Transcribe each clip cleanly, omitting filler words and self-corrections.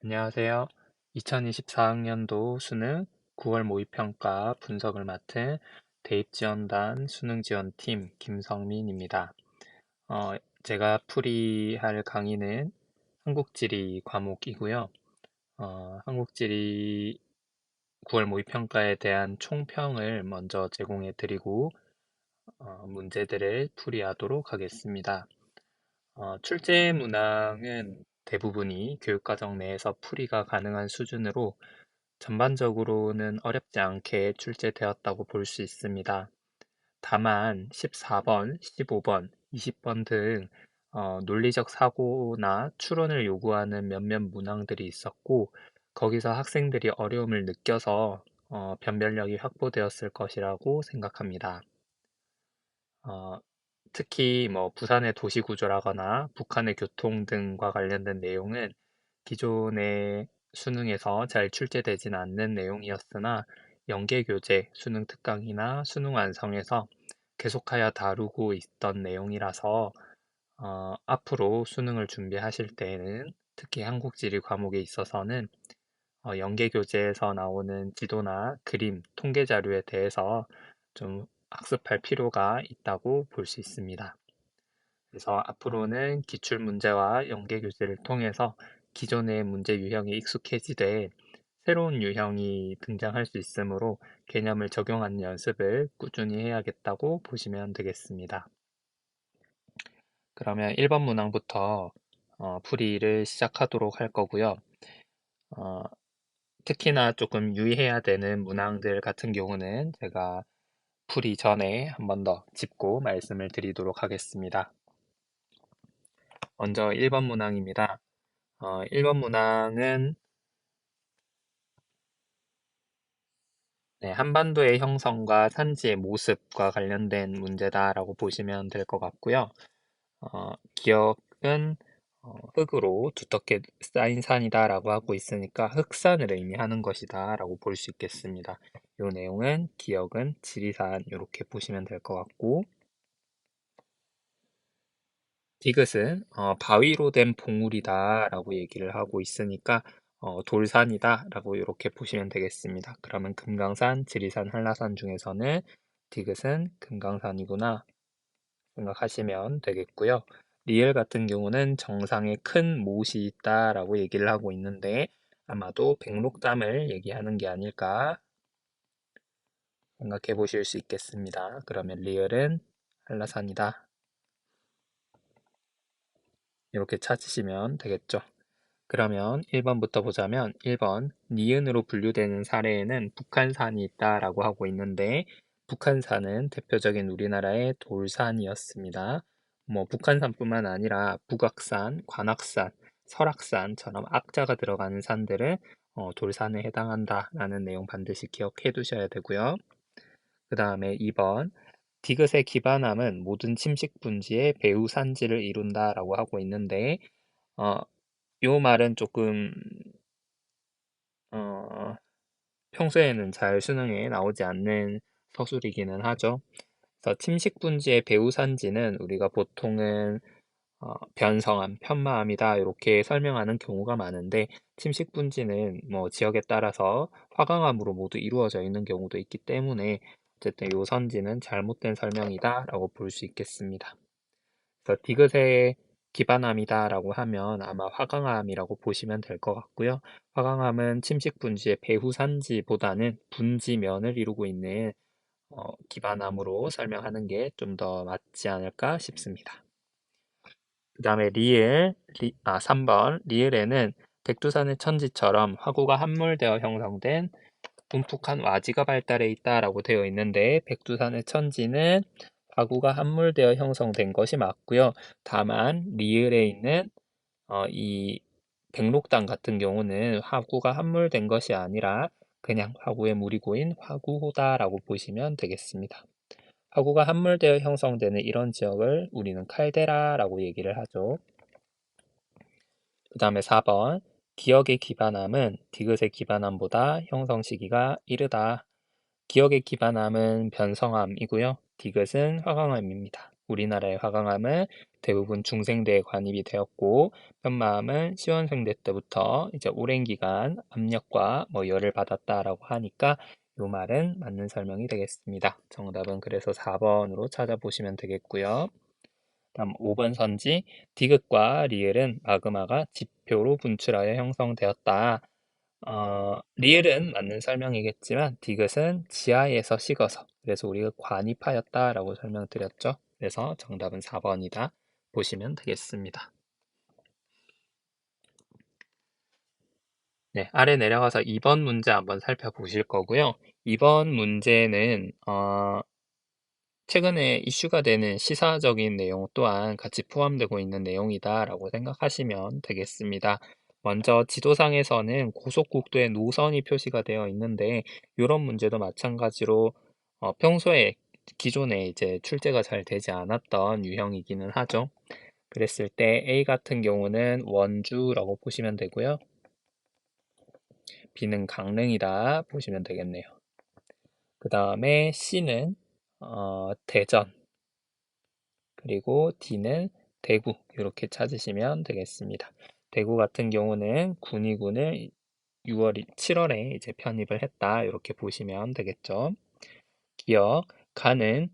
안녕하세요. 2024학년도 수능 9월 모의평가 분석을 맡은 대입지원단 수능지원팀 김성민입니다. 제가 풀이할 강의는 한국지리 과목이고요. 한국지리 9월 모의평가에 대한 총평을 먼저 제공해 드리고 문제들을 풀이하도록 하겠습니다. 출제 문항은 대부분이 교육과정 내에서 풀이가 가능한 수준으로 전반적으로는 어렵지 않게 출제되었다고 볼 수 있습니다. 다만 14번, 15번, 20번 등 논리적 사고나 추론을 요구하는 몇몇 문항들이 있었고 거기서 학생들이 어려움을 느껴서 변별력이 확보되었을 것이라고 생각합니다. 어, 특히 부산의 도시 구조라거나 북한의 교통 등과 관련된 내용은 기존의 수능에서 잘 출제되진 않는 내용이었으나 연계교재, 수능 특강이나 수능 완성에서 계속하여 다루고 있던 내용이라서 앞으로 수능을 준비하실 때에는 특히 한국지리 과목에 있어서는 연계교재에서 나오는 지도나 그림, 통계 자료에 대해서 좀 학습할 필요가 있다고 볼 수 있습니다. 그래서 앞으로는 기출 문제와 연계 교재를 통해서 기존의 문제 유형에 익숙해지되 새로운 유형이 등장할 수 있으므로 개념을 적용하는 연습을 꾸준히 해야겠다고 보시면 되겠습니다. 그러면 1번 문항부터 풀이를 시작하도록 할 거고요. 어, 특히나 조금 유의해야 되는 문항들 같은 경우는 제가 풀이 전에 한 번 더 짚고 말씀을 드리도록 하겠습니다. 먼저 1번 문항입니다. 1번 문항은 한반도의 형성과 산지의 모습과 관련된 문제다라고 보시면 될 것 같고요. 기억은 흙으로 두텁게 쌓인 산이다라고 하고 있으니까 흑산을 의미하는 것이다라고 볼 수 있겠습니다. 이 내용은 기억은 지리산 이렇게 보시면 될 것 같고 디귿은 바위로 된 봉우리다라고 얘기를 하고 있으니까 돌산이다라고 이렇게 보시면 되겠습니다. 그러면 금강산, 지리산, 한라산 중에서는 디귿은 금강산이구나 생각하시면 되겠고요. 리을 같은 경우는 정상에 큰 못이 있다라고 얘기를 하고 있는데 아마도 백록담을 얘기하는 게 아닐까 생각해 보실 수 있겠습니다. 그러면 리을은 한라산이다. 이렇게 찾으시면 되겠죠. 그러면 1번부터 보자면 1번 니은으로 분류되는 사례에는 북한산이 있다라고 하고 있는데 북한산은 대표적인 우리나라의 돌산이었습니다. 북한산뿐만 아니라 북악산, 관악산, 설악산처럼 악자가 들어가는 산들은 돌산에 해당한다라는 내용 반드시 기억해 두셔야 되고요. 그 다음에 2번 디귿의 기반함은 모든 침식 분지의 배후 산지를 이룬다라고 하고 있는데 어, 요 말은 조금 어, 평소에는 잘 수능에 나오지 않는 서술이기는 하죠. 그래서 침식분지의 배후산지는 우리가 보통은 변성암, 편마암이다 이렇게 설명하는 경우가 많은데 침식분지는 지역에 따라서 화강암으로 모두 이루어져 있는 경우도 있기 때문에 어쨌든 요 선지는 잘못된 설명이다라고 볼 수 있겠습니다. 그래서 디귿의 기반암이다라고 하면 아마 화강암이라고 보시면 될 것 같고요. 화강암은 침식 분지의 배후산지보다는 분지면을 이루고 있는 기반암으로 설명하는 게 좀 더 맞지 않을까 싶습니다. 그 다음에 3번 리을에는 백두산의 천지처럼 화구가 함몰되어 형성된 움푹한 와지가 발달해 있다라고 되어 있는데 백두산의 천지는 화구가 함몰되어 형성된 것이 맞고요. 다만 리을에 있는 이 백록당 같은 경우는 화구가 함몰된 것이 아니라 그냥 화구에 물이 고인 화구호다라고 보시면 되겠습니다. 화구가 함몰되어 형성되는 이런 지역을 우리는 칼데라라고 얘기를 하죠. 그 다음에 4번 기억의 기반함은 디귿의 기반함보다 형성 시기가 이르다. 기억의 기반함은 변성암이고요. 디귿은 화강암입니다. 우리나라의 화강암은 대부분 중생대에 관입이 되었고 편마암은 시원생대 때부터 이제 오랜 기간 압력과 열을 받았다라고 하니까 이 말은 맞는 설명이 되겠습니다. 정답은 그래서 4번으로 찾아보시면 되겠고요. 다음 5번 선지 디귿과 리을은 마그마가 지표로 분출하여 형성되었다. 리을은 맞는 설명이겠지만 디귿은 지하에서 식어서 그래서 우리가 관입하였다라고 설명드렸죠. 그래서 정답은 4번이다. 보시면 되겠습니다. 네, 아래 내려가서 2번 문제 한번 살펴보실 거고요. 2번 문제는 최근에 이슈가 되는 시사적인 내용 또한 같이 포함되고 있는 내용이다라고 생각하시면 되겠습니다. 먼저 지도상에서는 고속국도의 노선이 표시가 되어 있는데 이런 문제도 마찬가지로 평소에 기존에 이제 출제가 잘 되지 않았던 유형이기는 하죠. 그랬을 때 A 같은 경우는 원주라고 보시면 되고요. B는 강릉이다 보시면 되겠네요. 그 다음에 C는 대전, 그리고 D는 대구 이렇게 찾으시면 되겠습니다. 대구 같은 경우는 군위군을 7월에 이제 편입을 했다 이렇게 보시면 되겠죠. 기억, 가는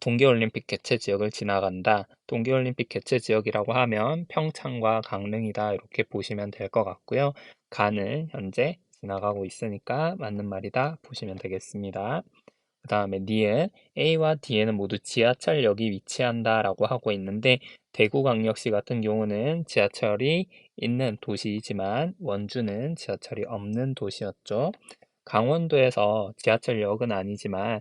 동계올림픽 개최 지역을 지나간다. 동계올림픽 개최 지역이라고 하면 평창과 강릉이다 이렇게 보시면 될 것 같고요. 가는 현재 지나가고 있으니까 맞는 말이다 보시면 되겠습니다. 그 다음에 니은 A와 D에는 모두 지하철역이 위치한다라고 하고 있는데 대구광역시 같은 경우는 지하철이 있는 도시이지만 원주는 지하철이 없는 도시였죠. 강원도에서 지하철역은 아니지만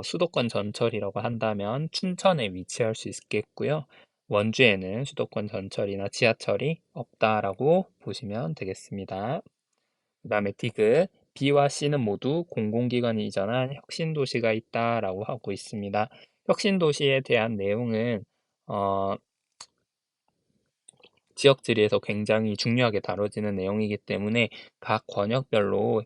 수도권 전철이라고 한다면 춘천에 위치할 수 있겠고요. 원주에는 수도권 전철이나 지하철이 없다라고 보시면 되겠습니다. 그 다음에 디귿, B와 C는 모두 공공기관이 이전한 혁신도시가 있다라고 하고 있습니다. 혁신도시에 대한 내용은 지역지리에서 굉장히 중요하게 다뤄지는 내용이기 때문에 각 권역별로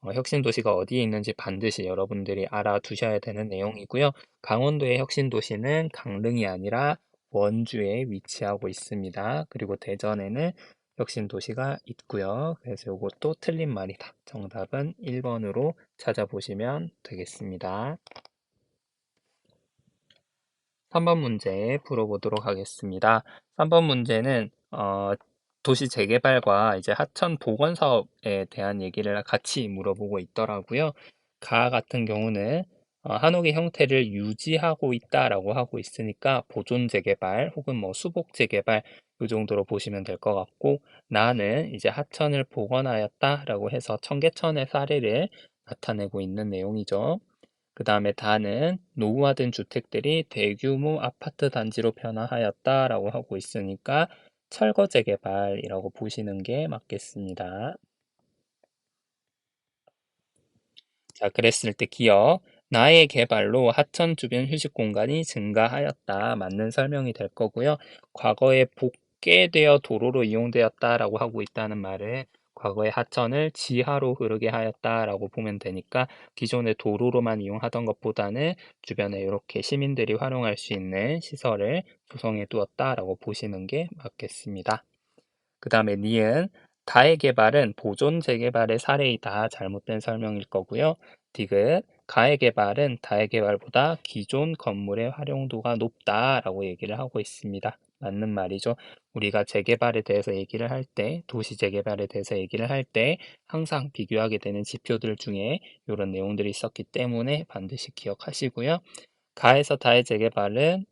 혁신도시가 어디에 있는지 반드시 여러분들이 알아두셔야 되는 내용이고요. 강원도의 혁신도시는 강릉이 아니라 원주에 위치하고 있습니다. 그리고 대전에는 혁신도시가 있고요. 그래서 이것도 틀린 말이다. 정답은 1번으로 찾아보시면 되겠습니다. 3번 문제 풀어보도록 하겠습니다. 3번 문제는 도시 재개발과 이제 하천 복원 사업에 대한 얘기를 같이 물어보고 있더라고요. 가 같은 경우는 한옥의 형태를 유지하고 있다라고 하고 있으니까 보존 재개발 혹은 수복 재개발 이 정도로 보시면 될 것 같고 나는 이제 하천을 복원하였다라고 해서 청계천의 사례를 나타내고 있는 내용이죠. 그 다음에 다는 노후화된 주택들이 대규모 아파트 단지로 변화하였다라고 하고 있으니까 철거 재개발이라고 보시는 게 맞겠습니다. 자, 그랬을 때 기억, 나의 개발로 하천 주변 휴식 공간이 증가하였다. 맞는 설명이 될 거고요. 과거에 복개되어 도로로 이용되었다라고 하고 있다는 말은 과거에 하천을 지하로 흐르게 하였다라고 보면 되니까 기존의 도로로만 이용하던 것보다는 주변에 이렇게 시민들이 활용할 수 있는 시설을 조성해 두었다라고 보시는 게 맞겠습니다. 그 다음에 니은 다의 개발은 보존 재개발의 사례이다. 잘못된 설명일 거고요. 디귿 가의 개발은 다의 개발보다 기존 건물의 활용도가 높다라고 얘기를 하고 있습니다. 맞는 말이죠. 우리가 재개발에 대해서 얘기를 할 때, 도시 재개발에 대해서 얘기를 할 때 항상 비교하게 되는 지표들 중에 이런 내용들이 있었기 때문에 반드시 기억하시고요. 가에서 다의 재개발은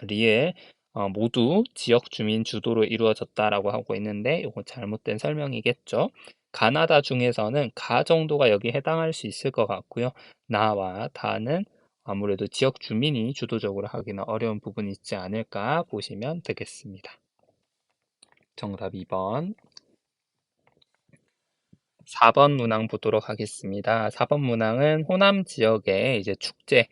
리을 모두 지역 주민 주도로 이루어졌다라고 하고 있는데 이거 잘못된 설명이겠죠. 가나다 중에서는 가 정도가 여기 해당할 수 있을 것 같고요. 나와 다는 아무래도 지역 주민이 주도적으로 하기는 어려운 부분이 있지 않을까 보시면 되겠습니다. 정답 2번. 4번 문항 보도록 하겠습니다. 4번 문항은 호남 지역의 이제 축제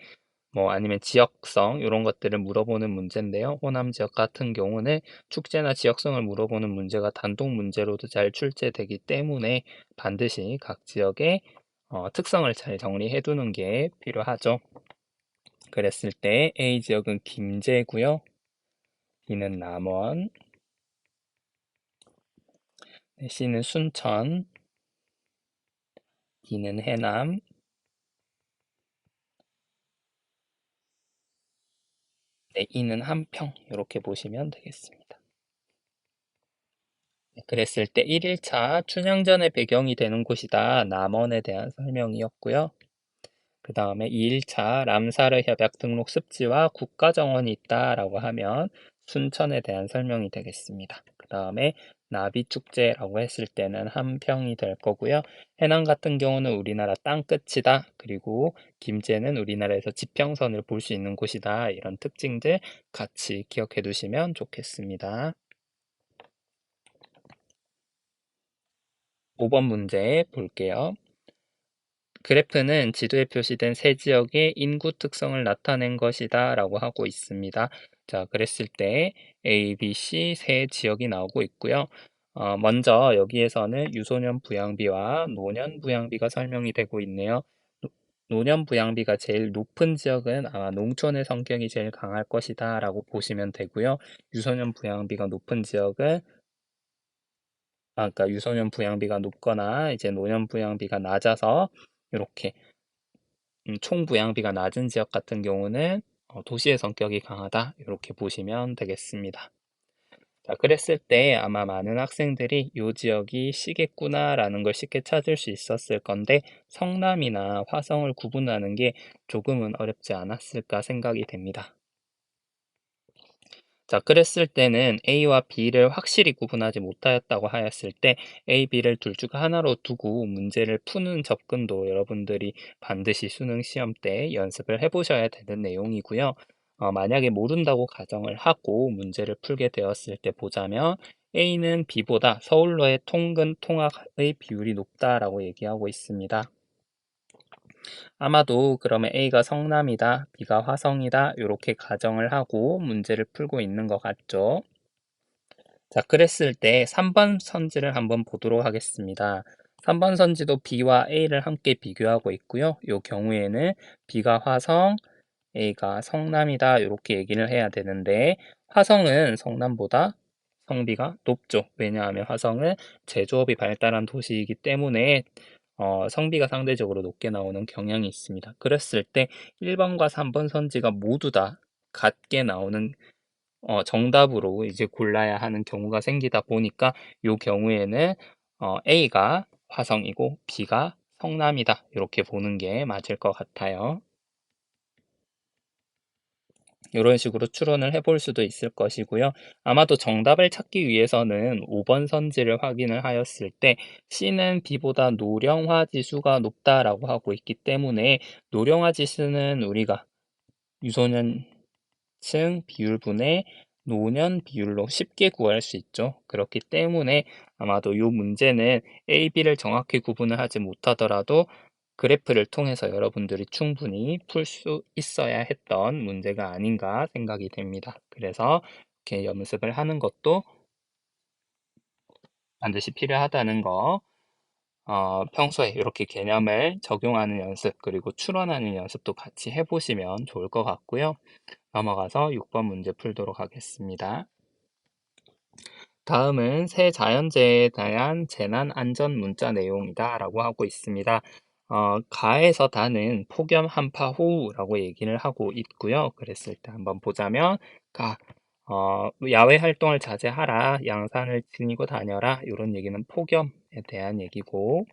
아니면 지역성 이런 것들을 물어보는 문제인데요. 호남 지역 같은 경우는 축제나 지역성을 물어보는 문제가 단독 문제로도 잘 출제되기 때문에 반드시 각 지역의 특성을 잘 정리해 두는 게 필요하죠. 그랬을 때 A 지역은 김제고요. B는 남원, C는 순천, D는 해남, E는 함평 이렇게 보시면 되겠습니다. 그랬을 때 1일차 춘향전의 배경이 되는 곳이다. 남원에 대한 설명이었고요. 그 다음에 2일차 람사르 협약 등록 습지와 국가정원이 있다라고 하면 순천에 대한 설명이 되겠습니다. 그 다음에 나비축제라고 했을 때는 함평이 될 거고요. 해남 같은 경우는 우리나라 땅끝이다. 그리고 김제는 우리나라에서 지평선을 볼 수 있는 곳이다. 이런 특징들 같이 기억해 두시면 좋겠습니다. 5번 문제 볼게요. 그래프는 지도에 표시된 세 지역의 인구 특성을 나타낸 것이다 라고 하고 있습니다. 자, 그랬을 때 A, B, C 세 지역이 나오고 있고요. 먼저 여기에서는 유소년 부양비와 노년 부양비가 설명이 되고 있네요. 노년 부양비가 제일 높은 지역은 아마 농촌의 성격이 제일 강할 것이다 라고 보시면 되고요. 유소년 부양비가 높은 지역은 그러니까 유소년 부양비가 높거나 이제 노년 부양비가 낮아서 이렇게 총 부양비가 낮은 지역 같은 경우는 도시의 성격이 강하다 이렇게 보시면 되겠습니다. 자, 그랬을 때 아마 많은 학생들이 이 지역이 시겠구나라는 걸 쉽게 찾을 수 있었을 건데 성남이나 화성을 구분하는 게 조금은 어렵지 않았을까 생각이 됩니다. 자, 그랬을 때는 A와 B를 확실히 구분하지 못하였다고 하였을 때 A, B를 둘 중 하나로 두고 문제를 푸는 접근도 여러분들이 반드시 수능 시험 때 연습을 해보셔야 되는 내용이고요. 만약에 모른다고 가정을 하고 문제를 풀게 되었을 때 보자면 A는 B보다 서울로의 통근 통학의 비율이 높다라고 얘기하고 있습니다. 아마도 그러면 A가 성남이다, B가 화성이다 이렇게 가정을 하고 문제를 풀고 있는 것 같죠. 자, 그랬을 때 3번 선지를 한번 보도록 하겠습니다. 3번 선지도 B와 A를 함께 비교하고 있고요. 이 경우에는 B가 화성, A가 성남이다 이렇게 얘기를 해야 되는데 화성은 성남보다 성비가 높죠. 왜냐하면 화성은 제조업이 발달한 도시이기 때문에 성비가 상대적으로 높게 나오는 경향이 있습니다. 그랬을 때 1번과 3번 선지가 모두 다 같게 나오는 정답으로 이제 골라야 하는 경우가 생기다 보니까 이 경우에는 A가 화성이고 B가 성남이다 이렇게 보는 게 맞을 것 같아요. 이런 식으로 추론을 해볼 수도 있을 것이고요. 아마도 정답을 찾기 위해서는 5번 선지를 확인을 하였을 때 C는 B보다 노령화 지수가 높다라고 하고 있기 때문에 노령화 지수는 우리가 유소년층 비율분의 노년 비율로 쉽게 구할 수 있죠. 그렇기 때문에 아마도 이 문제는 A, B를 정확히 구분을 하지 못하더라도 그래프를 통해서 여러분들이 충분히 풀 수 있어야 했던 문제가 아닌가 생각이 됩니다. 그래서 이렇게 연습을 하는 것도 반드시 필요하다는 거, 평소에 이렇게 개념을 적용하는 연습, 그리고 추론하는 연습도 같이 해보시면 좋을 것 같고요. 넘어가서 6번 문제 풀도록 하겠습니다. 다음은 새 자연재해에 대한 재난 안전 문자 내용이다 라고 하고 있습니다. 가에서 다는 폭염 한파 호우라고 얘기를 하고 있고요. 그랬을 때 한번 보자면 가, 야외 활동을 자제하라, 양산을 지니고 다녀라 이런 얘기는 폭염에 대한 얘기고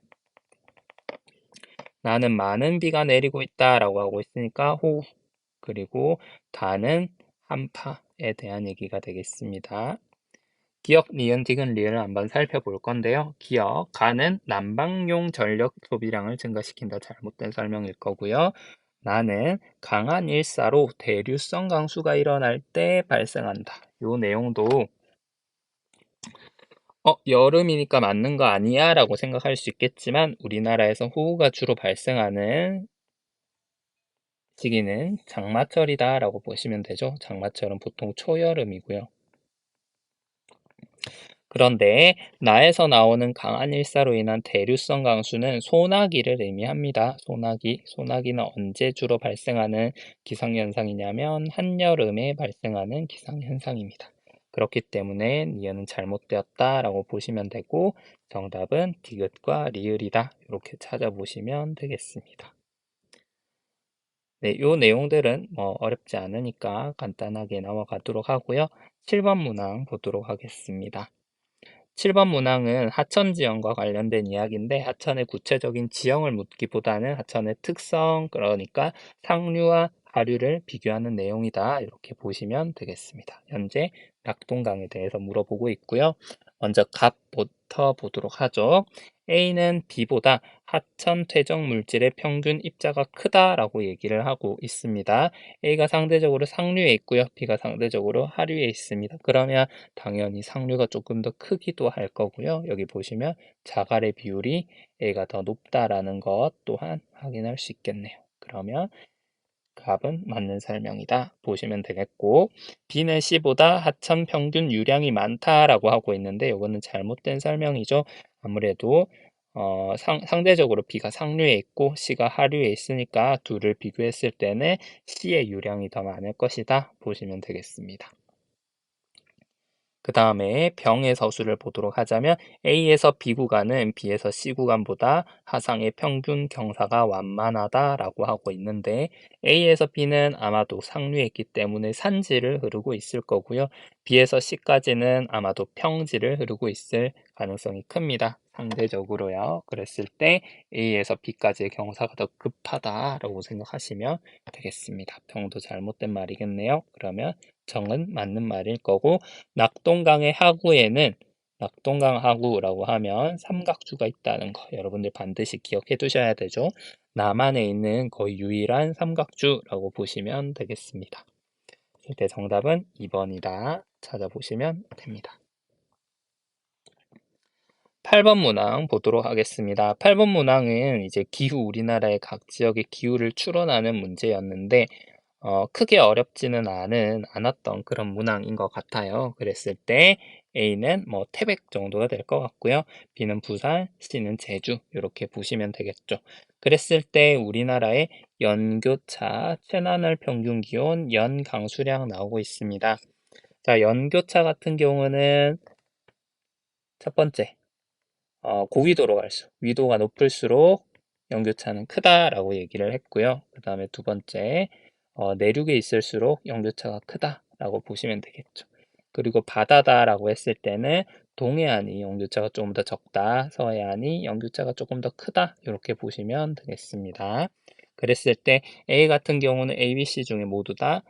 나는 많은 비가 내리고 있다 라고 하고 있으니까 호우 그리고 다는 한파에 대한 얘기가 되겠습니다. 기억, 니은, 디귿, 리을을 한번 살펴볼 건데요. 기억, 가는 난방용 전력 소비량을 증가시킨다. 잘못된 설명일 거고요. 나는 강한 일사로 대류성 강수가 일어날 때 발생한다. 요 내용도 여름이니까 맞는 거 아니야? 라고 생각할 수 있겠지만 우리나라에서 호우가 주로 발생하는 시기는 장마철이다 라고 보시면 되죠. 장마철은 보통 초여름이고요. 그런데 나에서 나오는 강한 일사로 인한 대류성 강수는 소나기를 의미합니다. 소나기는 언제 주로 발생하는 기상현상이냐면 한여름에 발생하는 기상현상입니다. 그렇기 때문에 니은은 잘못되었다라고 보시면 되고 정답은 디귿과 리을이다. 이렇게 찾아보시면 되겠습니다. 네, 요 내용들은 어렵지 않으니까 간단하게 넘어가도록 하고요. 7번 문항 보도록 하겠습니다. 7번 문항은 하천 지형과 관련된 이야기인데 하천의 구체적인 지형을 묻기보다는 하천의 특성, 그러니까 상류와 하류를 비교하는 내용이다. 이렇게 보시면 되겠습니다. 현재 낙동강에 대해서 물어보고 있고요. 먼저 값부터 보도록 하죠. A는 B보다 하천 퇴적 물질의 평균 입자가 크다라고 얘기를 하고 있습니다. A가 상대적으로 상류에 있고요. B가 상대적으로 하류에 있습니다. 그러면 당연히 상류가 조금 더 크기도 할 거고요. 여기 보시면 자갈의 비율이 A가 더 높다라는 것 또한 확인할 수 있겠네요. 그러면 값은 맞는 설명이다 보시면 되겠고, B는 C보다 하천 평균 유량이 많다라고 하고 있는데 이거는 잘못된 설명이죠. 아무래도 상대적으로 B가 상류에 있고 C가 하류에 있으니까 둘을 비교했을 때는 C의 유량이 더 많을 것이다 보시면 되겠습니다. 그 다음에 병의 서술을 보도록 하자면 A에서 B 구간은 B에서 C 구간보다 하상의 평균 경사가 완만하다라고 하고 있는데 A에서 B는 아마도 상류에 있기 때문에 산지를 흐르고 있을 거고요. B에서 C까지는 아마도 평지를 흐르고 있을 가능성이 큽니다. 상대적으로요. 그랬을 때 A에서 B까지의 경사가 더 급하다라고 생각하시면 되겠습니다. 병도 잘못된 말이겠네요. 그러면 정은 맞는 말일 거고, 낙동강의 하구에는 낙동강 하구라고 하면 삼각주가 있다는 거 여러분들 반드시 기억해 두셔야 되죠. 남한에 있는 거의 유일한 삼각주라고 보시면 되겠습니다. 이때 정답은 2번이다 찾아보시면 됩니다. 8번 문항 보도록 하겠습니다. 8번 문항은 이제 기후, 우리나라의 각 지역의 기후를 추론하는 문제였는데 크게 어렵지는 않았던 그런 문항인 것 같아요. 그랬을 때 A는 태백 정도가 될 것 같고요. B는 부산, C는 제주 이렇게 보시면 되겠죠. 그랬을 때 우리나라의 연교차, 최나널 평균 기온, 연 강수량 나오고 있습니다. 자, 연교차 같은 경우는 첫 번째 고위도로 갈수록 위도가 높을수록 연교차는 크다라고 얘기를 했고요. 그 다음에 두 번째 내륙에 있을수록 연교차가 크다라고 보시면 되겠죠. 그리고 바다다라고 했을 때는 동해안이 연교차가 조금 더 적다, 서해안이 연교차가 조금 더 크다 이렇게 보시면 되겠습니다. 그랬을 때 A 같은 경우는 A, B, C 중에 모두 다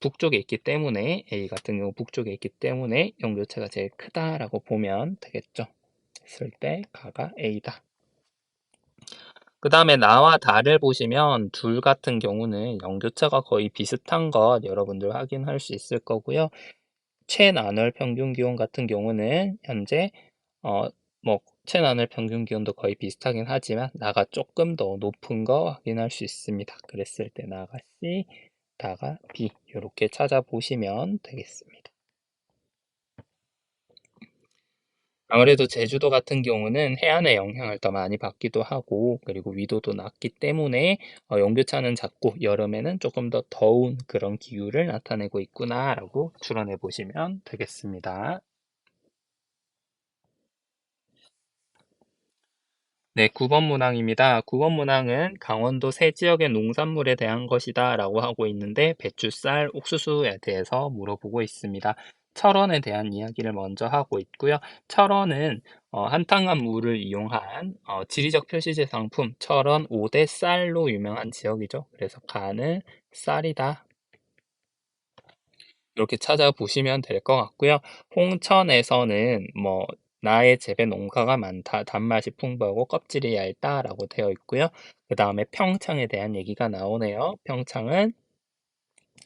북쪽에 있기 때문에 A 같은 경우 북쪽에 있기 때문에 연교차가 제일 크다라고 보면 되겠죠. 했을 때 가가 A다. 그 다음에 나와 다를 보시면 둘 같은 경우는 연교차가 거의 비슷한 것 여러분들 확인할 수 있을 거고요. 최나널 평균 기온 같은 경우는 현재 최나널 평균 기온도 거의 비슷하긴 하지만 나가 조금 더 높은 거 확인할 수 있습니다. 그랬을 때 나가 C, 다가 B 이렇게 찾아보시면 되겠습니다. 아무래도 제주도 같은 경우는 해안의 영향을 더 많이 받기도 하고 그리고 위도도 낮기 때문에 연교차는 작고 여름에는 조금 더 더운 그런 기후를 나타내고 있구나라고 추론해 보시면 되겠습니다. 네, 9번 문항입니다. 9번 문항은 강원도 세 지역의 농산물에 대한 것이다 라고 하고 있는데 배추, 쌀, 옥수수에 대해서 물어보고 있습니다. 철원에 대한 이야기를 먼저 하고 있고요. 철원은 한탄강 물을 이용한 지리적 표시지 상품 철원 5대 쌀로 유명한 지역이죠. 그래서 가는 쌀이다. 이렇게 찾아보시면 될 것 같고요. 홍천에서는 나의 재배 농가가 많다, 단맛이 풍부하고 껍질이 얇다라고 되어 있고요. 그 다음에 평창에 대한 얘기가 나오네요. 평창은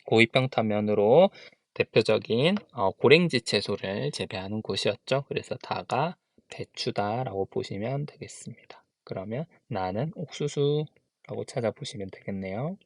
고위평탄면으로 대표적인 고랭지 채소를 재배하는 곳이었죠. 그래서 다가 배추다라고 보시면 되겠습니다. 그러면 나는 옥수수라고 찾아보시면 되겠네요.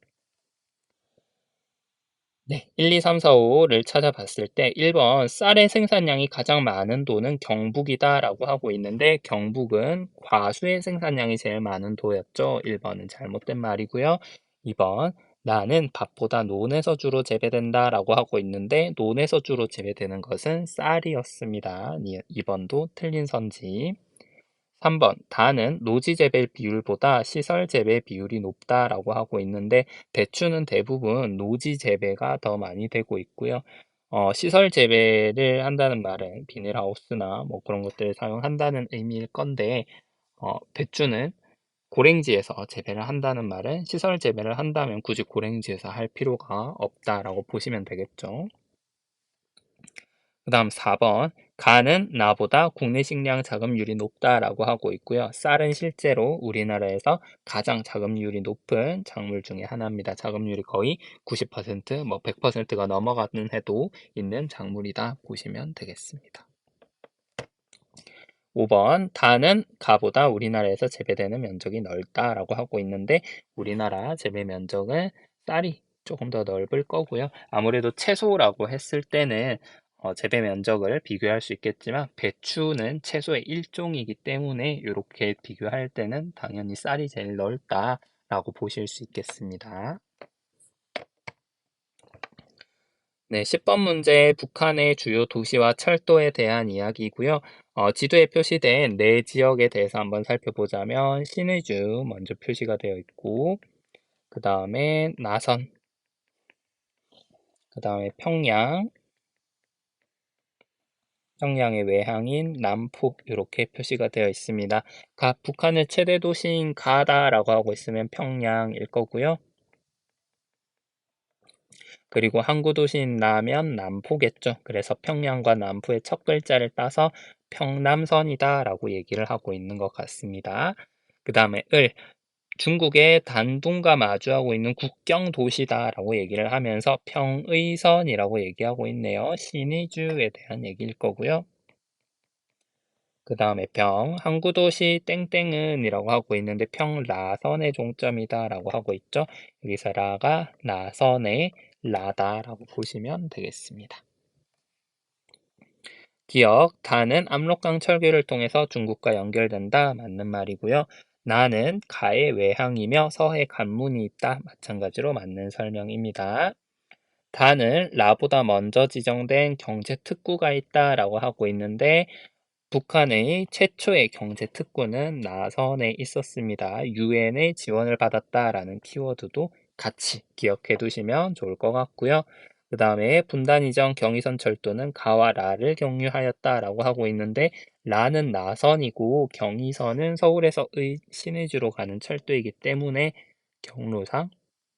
네. 1, 2, 3, 4, 5를 찾아봤을 때 1번 쌀의 생산량이 가장 많은 도는 경북이다라고 하고 있는데 경북은 과수의 생산량이 제일 많은 도였죠. 1번은 잘못된 말이고요. 2번 나는 밥보다 논에서 주로 재배된다라고 하고 있는데 논에서 주로 재배되는 것은 쌀이었습니다. 2번도 틀린 선지. 3번 다는 노지 재배 비율보다 시설 재배 비율이 높다라고 하고 있는데 배추는 대부분 노지 재배가 더 많이 되고 있고요. 시설 재배를 한다는 말은 비닐하우스나 뭐 그런 것들을 사용한다는 의미일 건데 배추는 고랭지에서 재배를 한다는 말은 시설 재배를 한다면 굳이 고랭지에서 할 필요가 없다라고 보시면 되겠죠. 그 다음 4번 간은 나보다 국내 식량 자급률이 높다라고 하고 있고요. 쌀은 실제로 우리나라에서 가장 자급률이 높은 작물 중에 하나입니다. 자급률이 거의 90%, 뭐 100%가 넘어가는 해도 있는 작물이다 보시면 되겠습니다. 5번 다는 가보다 우리나라에서 재배되는 면적이 넓다라고 하고 있는데 우리나라 재배 면적은 쌀이 조금 더 넓을 거고요. 아무래도 채소라고 했을 때는 재배 면적을 비교할 수 있겠지만 배추는 채소의 일종이기 때문에 이렇게 비교할 때는 당연히 쌀이 제일 넓다라고 보실 수 있겠습니다. 네, 10번 문제 북한의 주요 도시와 철도에 대한 이야기이고요. 지도에 표시된 네 지역에 대해서 한번 살펴보자면 신의주 먼저 표시가 되어 있고 그 다음에 나선, 그 다음에 평양, 평양의 외향인 남포 이렇게 표시가 되어 있습니다. 북한의 최대 도시인 가다라고 하고 있으면 평양일 거고요. 그리고 항구 도시인 라면 남포겠죠. 그래서 평양과 남포의 첫 글자를 따서 평남선이다라고 얘기를 하고 있는 것 같습니다. 그 다음에 중국의 단둥과 마주하고 있는 국경 도시다라고 얘기를 하면서 평의선이라고 얘기하고 있네요. 신의주에 대한 얘기일 거고요. 그 다음에 항구도시 땡땡은이라고 하고 있는데 평라선의 종점이다라고 하고 있죠. 여기서 라가 나선의 라다라고 보시면 되겠습니다. 기억, 다는 압록강 철교를 통해서 중국과 연결된다. 맞는 말이고요. 나는 가의 외항이며 서해 관문이 있다. 마찬가지로 맞는 설명입니다. 다는 라보다 먼저 지정된 경제특구가 있다라고 하고 있는데 북한의 최초의 경제특구는 나선에 있었습니다. 유엔의 지원을 받았다라는 키워드도 같이 기억해 두시면 좋을 것 같고요. 그 다음에 분단 이전 경의선 철도는 가와 라를 경유하였다라고 하고 있는데 라는 나선이고 경의선은 서울에서 신의주로 가는 철도이기 때문에 경로상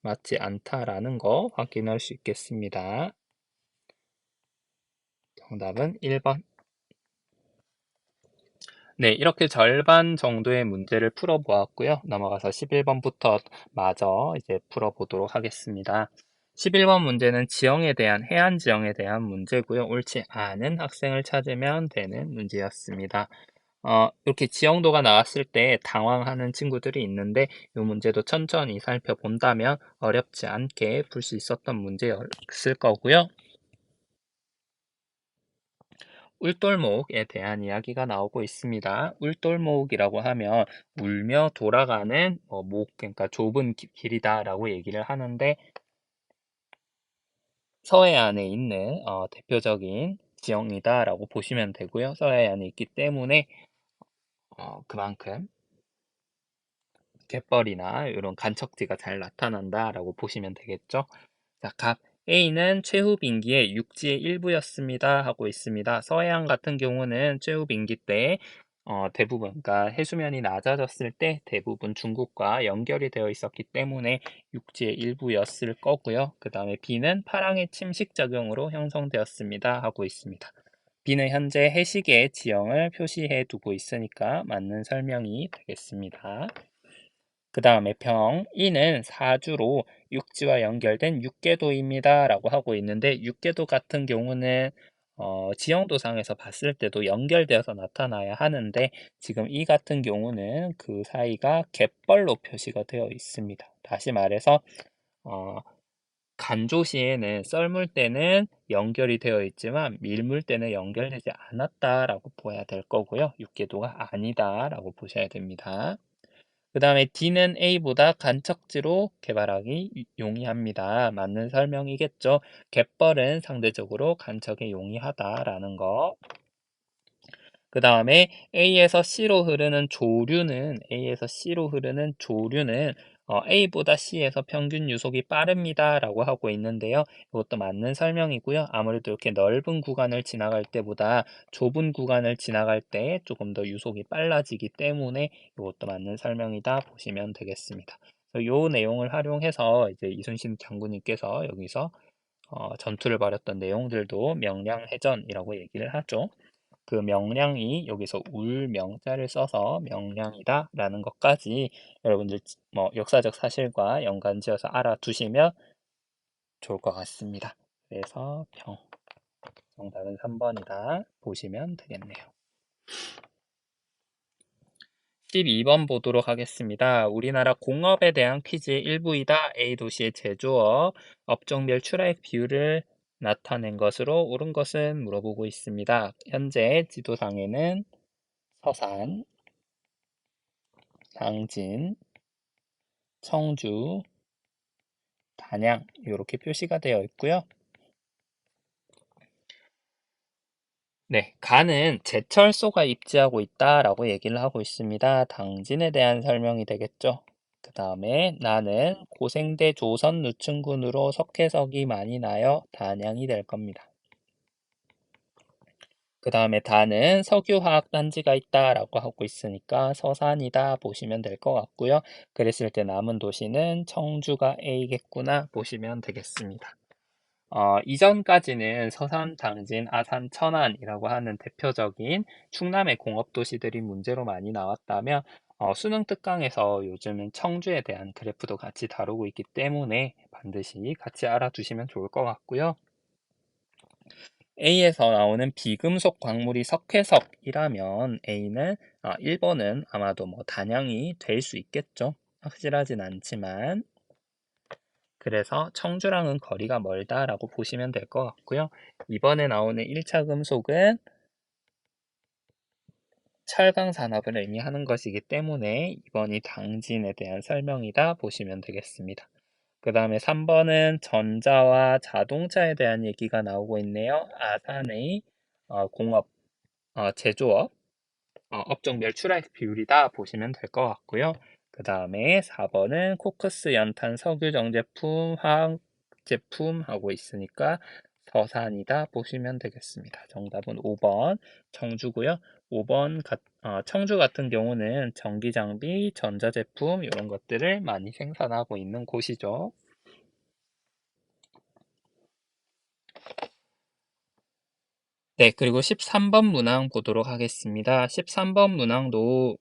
맞지 않다라는 거 확인할 수 있겠습니다. 정답은 1번. 네, 이렇게 절반 정도의 문제를 풀어보았고요. 넘어가서 11번부터 마저 이제 풀어보도록 하겠습니다. 11번 문제는 지형에 대한, 해안 지형에 대한 문제고요. 옳지 않은 학생을 찾으면 되는 문제였습니다. 이렇게 지형도가 나왔을 때 당황하는 친구들이 있는데 이 문제도 천천히 살펴본다면 어렵지 않게 풀 수 있었던 문제였을 거고요. 울돌목에 대한 이야기가 나오고 있습니다. 울돌목이라고 하면 울며 돌아가는 그러니까 좁은 길이다라고 얘기를 하는데 서해안에 있는 대표적인 지형이다라고 보시면 되고요. 서해안에 있기 때문에 그만큼 갯벌이나 이런 간척지가 잘 나타난다라고 보시면 되겠죠. 자, 갑 A는 최후 빙기의 육지의 일부였습니다 하고 있습니다. 서해안 같은 경우는 최후 빙기 때 대부분 그러니까 해수면이 낮아졌을 때 대부분 중국과 연결이 되어 있었기 때문에 육지의 일부였을 거고요. 그 다음에 B는 파랑의 침식 작용으로 형성되었습니다 하고 있습니다. B는 현재 해식의 지형을 표시해 두고 있으니까 맞는 설명이 되겠습니다. 그 다음에 이는 사주로 육지와 연결된 육계도입니다 라고 하고 있는데 육계도 같은 경우는 지형도상에서 봤을 때도 연결되어서 나타나야 하는데 지금 이 같은 경우는 그 사이가 갯벌로 표시가 되어 있습니다. 다시 말해서 어, 간조 시에는 썰물 때는 연결이 되어 있지만 밀물 때는 연결되지 않았다라고 보아야 될 거고요. 육계도가 아니다라고 보셔야 됩니다. 그 다음에 D는 A보다 간척지로 개발하기 용이합니다. 맞는 설명이겠죠. 갯벌은 상대적으로 간척에 용이하다라는 거. 그 다음에 A에서 C로 흐르는 조류는 A보다 C에서 평균 유속이 빠릅니다 라고 하고 있는데요. 이것도 맞는 설명이고요. 아무래도 이렇게 넓은 구간을 지나갈 때보다 좁은 구간을 지나갈 때 조금 더 유속이 빨라지기 때문에 이것도 맞는 설명이다 보시면 되겠습니다. 이 내용을 활용해서 이제 이순신 장군님께서 여기서 전투를 벌였던 내용들도 명량해전이라고 얘기를 하죠. 그 명량이 여기서 울명자를 써서 명량이다 라는 것까지 여러분들 뭐 역사적 사실과 연관지어서 알아두시면 좋을 것 같습니다. 그래서 정답은 3번이다 보시면 되겠네요. 12번 보도록 하겠습니다. 우리나라 공업에 대한 퀴즈의 일부이다. A 도시의 제조업, 업종별 출하액 비율을 나타낸 것으로 옳은 것은 물어보고 있습니다. 현재 지도상에는 서산, 당진, 청주, 단양 이렇게 표시가 되어 있고요. 네, 가는 제철소가 입지하고 있다라고 얘기를 하고 있습니다. 당진에 대한 설명이 되겠죠. 그 다음에 나는 고생대 조선 누층군으로 석회석이 많이 나여 단양이 될 겁니다. 그 다음에 다는 석유화학단지가 있다라고 하고 있으니까 서산이다 보시면 될 것 같고요. 그랬을 때 남은 도시는 청주가 A겠구나 보시면 되겠습니다. 이전까지는 서산, 당진, 아산, 천안이라고 하는 대표적인 충남의 공업도시들이 문제로 많이 나왔다면 수능 특강에서 요즘은 청주에 대한 그래프도 같이 다루고 있기 때문에 반드시 같이 알아두시면 좋을 것 같고요. A에서 나오는 비금속 광물이 석회석이라면 A는 1번은 아마도 뭐 단양이 될 수 있겠죠. 확실하진 않지만 그래서 청주랑은 거리가 멀다라고 보시면 될 것 같고요. 이번에 나오는 1차 금속은 철강 산업을 의미하는 것이기 때문에 2번이 당진에 대한 설명이다 보시면 되겠습니다. 그 다음에 3번은 전자와 자동차에 대한 얘기가 나오고 있네요. 아산의 공업, 제조업, 업종별 출하액 비율이다 보시면 될 것 같고요. 그 다음에 4번은 코크스 연탄 석유 정제품 화학 제품 하고 있으니까 서산이다 보시면 되겠습니다. 정답은 5번 청주고요. 5번 청주 같은 경우는 전기장비, 전자제품 이런 것들을 많이 생산하고 있는 곳이죠. 네, 그리고 13번 문항 보도록 하겠습니다. 13번 문항도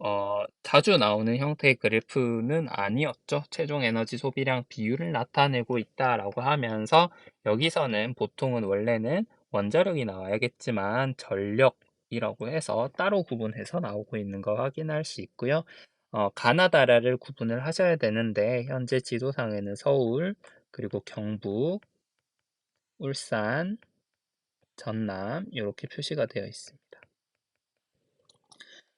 자주 나오는 형태의 그래프는 아니었죠. 최종 에너지 소비량 비율을 나타내고 있다라고 하면서 여기서는 보통은 원래는 원자력이 나와야겠지만 전력이라고 해서 따로 구분해서 나오고 있는 거 확인할 수 있고요. 가나다라를 구분을 하셔야 되는데 현재 지도상에는 서울, 그리고 경북, 울산, 전남 이렇게 표시가 되어 있습니다.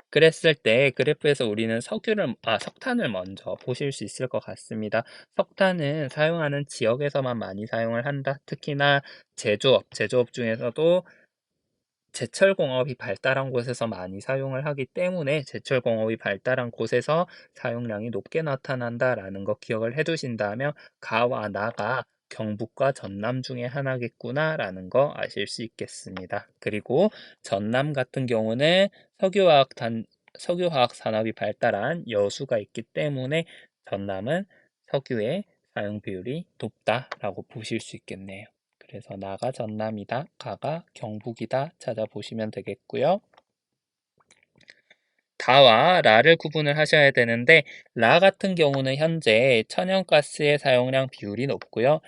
그랬을 때 그래프에서 우리는 석탄을 먼저 보실 수 있을 것 같습니다. 석탄은 사용하는 지역에서만 많이 사용을 한다. 특히나 제조업 중에서도 제철공업이 발달한 곳에서 많이 사용을 하기 때문에 제철공업이 발달한 곳에서 사용량이 높게 나타난다라는 거 기억을 해두신다면 가와 나가 경북과 전남 중에 하나겠구나라는 거 아실 수 있겠습니다. 그리고 전남 같은 경우는 석유화학 산업이 발달한 여수가 있기 때문에 전남은 석유의 사용 비율이 높다라고 보실 수 있겠네요. 그래서 나가 전남이다, 가가 경북이다 찾아보시면 되겠고요. 다와 라를 구분을 하셔야 되는데 라 같은 경우는 현재 천연가스의 사용량 비율이 높고요.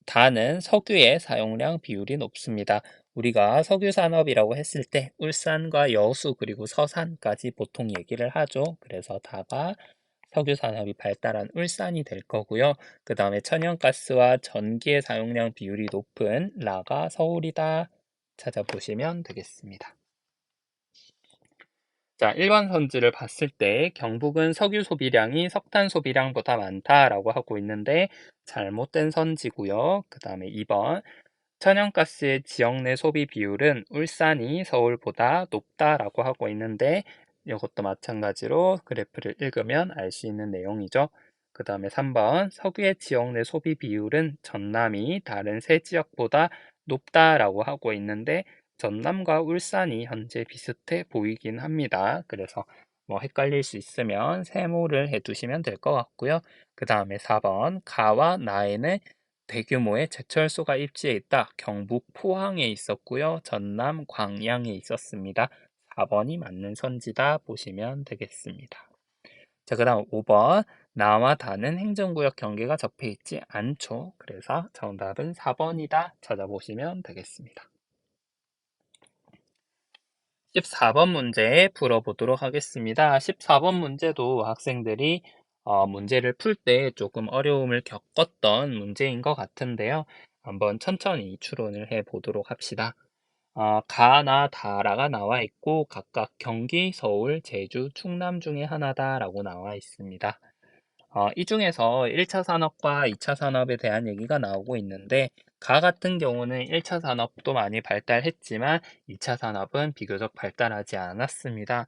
다는 석유의 사용량 비율이 높습니다. 우리가 석유 산업이라고 했을 때 울산과 여수 그리고 서산까지 보통 얘기를 하죠. 그래서 다가 석유 산업이 발달한 울산이 될 거고요. 그 다음에 천연가스와 전기의 사용량 비율이 높은 라가 서울이다 찾아보시면 되겠습니다. 자, 일반 선지를 봤을 때 경북은 석유 소비량이 석탄 소비량보다 많다라고 하고 있는데 잘못된 선지고요. 그 다음에 2번 천연가스의 지역 내 소비 비율은 울산이 서울보다 높다라고 하고 있는데 이것도 마찬가지로 그래프를 읽으면 알 수 있는 내용이죠. 그 다음에 3번 석유의 지역 내 소비 비율은 전남이 다른 세 지역보다 높다라고 하고 있는데 전남과 울산이 현재 비슷해 보이긴 합니다. 그래서 뭐 헷갈릴 수 있으면 세모를 해두시면 될 것 같고요. 그 다음에 4번 가와 나에는 대규모의 제철소가 입지해 있다. 경북 포항에 있었고요. 전남 광양에 있었습니다. 4번이 맞는 선지다 보시면 되겠습니다. 자, 그 다음 5번 나와 다는 행정구역 경계가 접해 있지 않죠. 그래서 정답은 4번이다 찾아보시면 되겠습니다. 14번 문제 풀어보도록 하겠습니다. 14번 문제도 학생들이 문제를 풀 때 조금 어려움을 겪었던 문제인 것 같은데요. 한번 천천히 추론을 해보도록 합시다. 가나 다라가 나와 있고 각각 경기, 서울, 제주, 충남 중에 하나다라고 나와 있습니다. 이 중에서 1차 산업과 2차 산업에 대한 얘기가 나오고 있는데 가 같은 경우는 1차 산업도 많이 발달했지만 2차 산업은 비교적 발달하지 않았습니다.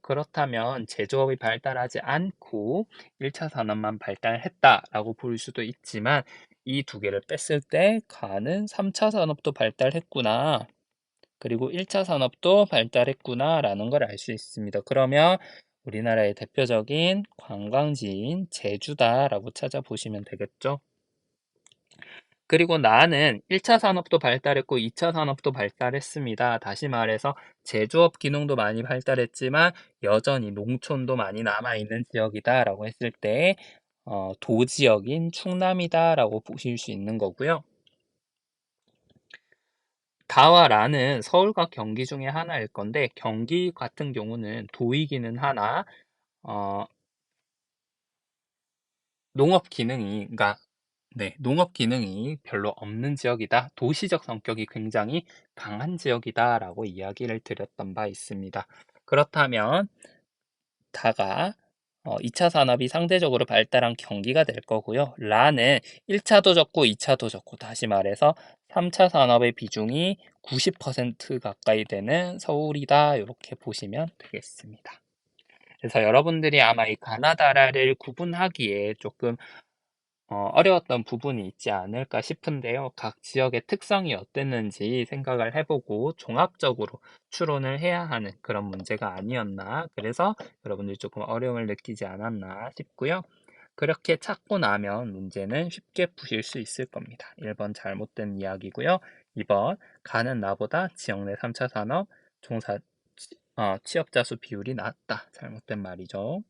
그렇다면 제조업이 발달하지 않고 1차 산업만 발달했다라고 볼 수도 있지만 이 두 개를 뺐을 때 가는 3차 산업도 발달했구나. 그리고 1차 산업도 발달했구나라는 걸 알 수 있습니다. 그러면 우리나라의 대표적인 관광지인 제주다라고 찾아보시면 되겠죠. 그리고 나는 1차 산업도 발달했고 2차 산업도 발달했습니다. 다시 말해서 제조업 기능도 많이 발달했지만 여전히 농촌도 많이 남아있는 지역이다라고 했을 때 도지역인 충남이다라고 보실 수 있는 거고요. 다와 라는 서울과 경기 중에 하나일 건데 경기 같은 경우는 도이기는 하나 농업 기능이 그러니까 농업 기능이 별로 없는 지역이다. 도시적 성격이 굉장히 강한 지역이다라고 이야기를 드렸던 바 있습니다. 그렇다면 다가 2차 산업이 상대적으로 발달한 경기가 될 거고요. 라는 1차도 적고 2차도 적고 다시 말해서 3차 산업의 비중이 90% 가까이 되는 서울이다. 이렇게 보시면 되겠습니다. 그래서 여러분들이 아마 이 가나다라를 구분하기에 조금 어려웠던 부분이 있지 않을까 싶은데요. 각 지역의 특성이 어땠는지 생각을 해보고 종합적으로 추론을 해야 하는 그런 문제가 아니었나. 그래서 여러분들이 조금 어려움을 느끼지 않았나 싶고요. 그렇게 찾고 나면 문제는 쉽게 푸실 수 있을 겁니다. 1번 잘못된 이야기고요. 2번 가는 나보다 지역 내 3차 산업 취업자 수 비율이 낮다. 잘못된 말이죠.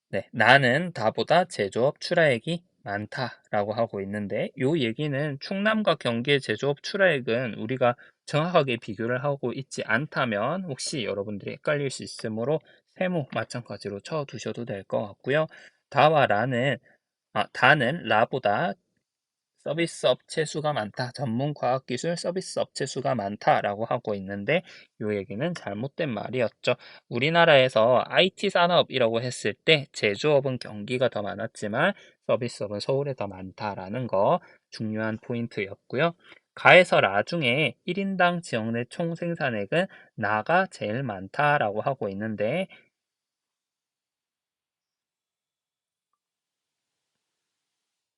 네, 나는 다보다 제조업 출하액이 많다라고 하고 있는데 이 얘기는 충남과 경기의 제조업 출하액은 우리가 정확하게 비교를 하고 있지 않다면 혹시 여러분들이 헷갈릴 수 있으므로 세모 마찬가지로 쳐두셔도 될 것 같고요. 다와 다는 라보다 서비스 업체 수가 많다. 전문 과학기술 서비스 업체 수가 많다라고 하고 있는데 이 얘기는 잘못된 말이었죠. 우리나라에서 IT 산업이라고 했을 때 제조업은 경기가 더 많았지만 서비스업은 서울에 더 많다라는 거 중요한 포인트였고요. 가에서 라 중에 1인당 지역 내 총 생산액은 나가 제일 많다라고 하고 있는데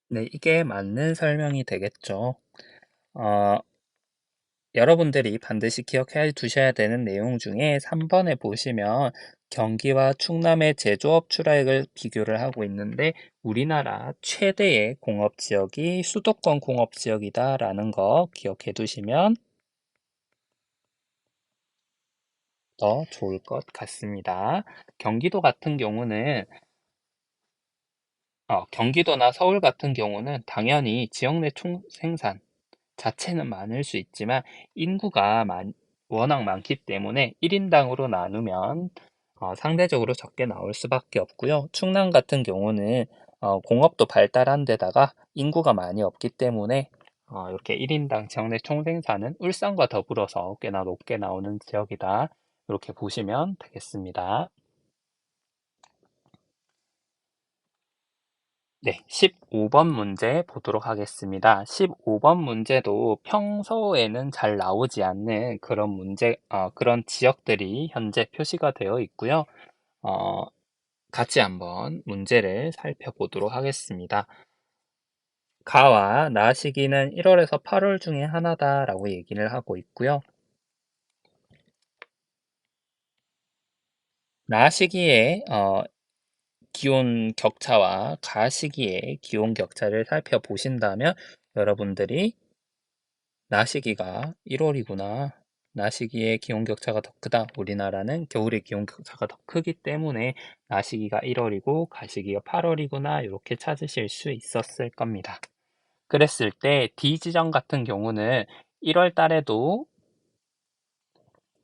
네, 이게 맞는 설명이 되겠죠. 어, 여러분들이 반드시 기억해 두셔야 되는 내용 중에 3번에 보시면 경기와 충남의 제조업 출하액을 비교를 하고 있는데 우리나라 최대의 공업지역이 수도권 공업지역이다라는 거 기억해 두시면 더 좋을 것 같습니다. 경기도 같은 경우는 경기도나 서울 같은 경우는 당연히 지역 내 총생산 자체는 많을 수 있지만 인구가 워낙 많기 때문에 1인당으로 나누면 상대적으로 적게 나올 수밖에 없고요. 충남 같은 경우는 공업도 발달한 데다가 인구가 많이 없기 때문에 이렇게 1인당 지역 내 총생산은 울산과 더불어서 꽤나 높게 나오는 지역이다. 이렇게 보시면 되겠습니다. 네, 15번 문제 보도록 하겠습니다. 15번 문제도 평소에는 잘 나오지 않는 그런 그런 지역들이 현재 표시가 되어 있고요. 어, 같이 한번 문제를 살펴보도록 하겠습니다. 가와 나 시기는 1월에서 8월 중에 하나다라고 얘기를 하고 있고요. 나 시기에 기온 격차와 가 시기의 기온 격차를 살펴보신다면 여러분들이 나 시기가 1월이구나. 나 시기의 기온 격차가 더 크다. 우리나라는 겨울의 기온 격차가 더 크기 때문에 나 시기가 1월이고 가 시기가 8월이구나. 이렇게 찾으실 수 있었을 겁니다. 그랬을 때 D 지점 같은 경우는 1월 달에도